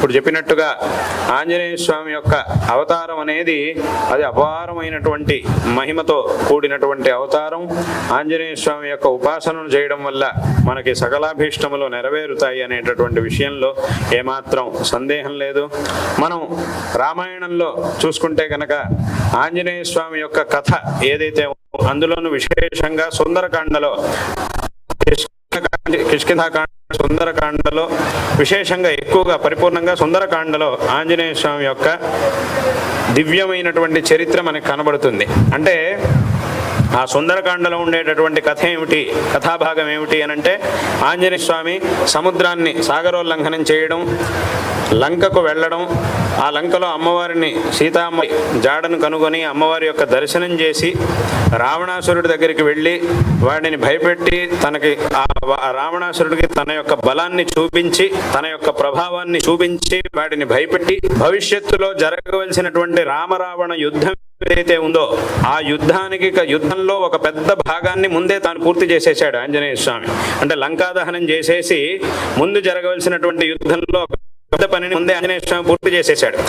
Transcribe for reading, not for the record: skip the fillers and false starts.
ఇప్పుడు చెప్పినట్టుగా ఆంజనేయ స్వామి యొక్క అవతారం అనేది అది అపారమైనటువంటి మహిమతో కూడినటువంటి అవతారం. ఆంజనేయ స్వామి యొక్క ఉపాసనను చేయడం వల్ల మనకి సకలాభీష్టములు నెరవేరుతాయి అనేటటువంటి విషయంలో ఏమాత్రం సందేహం లేదు. మనం రామాయణంలో చూసుకుంటే కనుక ఆంజనేయ స్వామి యొక్క కథ ఏదైతే అందులోనూ విశేషంగా సుందరకాండలో కిష్కింధాకాండ సుందరకాండలో విశేషంగా ఎక్కువగా పరిపూర్ణంగా సుందరకాండలో ఆంజనేయ స్వామి యొక్క దివ్యమైనటువంటి చరిత్ర మనకు కనబడుతుంది. అంటే ఆ సుందరకాండలో ఉండేటటువంటి కథ ఏమిటి, కథాభాగం ఏమిటి అనంటే ఆంజనేయ స్వామి సముద్రాన్ని సాగరోల్లంఘనం చేయడం, లంకకు వెళ్ళడం, ఆ లంకలో అమ్మవారిని సీతామ్మ జాడను కనుగొని అమ్మవారి యొక్క దర్శనం చేసి రావణాసురుడి దగ్గరికి వెళ్ళి వాడిని భయపెట్టి తనకి ఆ రావణాసురుడికి తన యొక్క బలాన్ని చూపించి తన యొక్క ప్రభావాన్ని చూపించి వాడిని భయపెట్టి భవిష్యత్తులో జరగవలసినటువంటి రామరావణ యుద్ధం ఏదైతే ఉందో ఆ యుద్ధంలో ఒక పెద్ద భాగాన్ని ముందే తాను పూర్తి చేసేసాడు ఆంజనేయ స్వామి. అంటే లంకాదహనం చేసేసి ముందు జరగవలసినటువంటి యుద్ధంలో పెద్ద పనిని ముందే ఆంజనేయ స్వామి పూర్తి చేసేసాడు.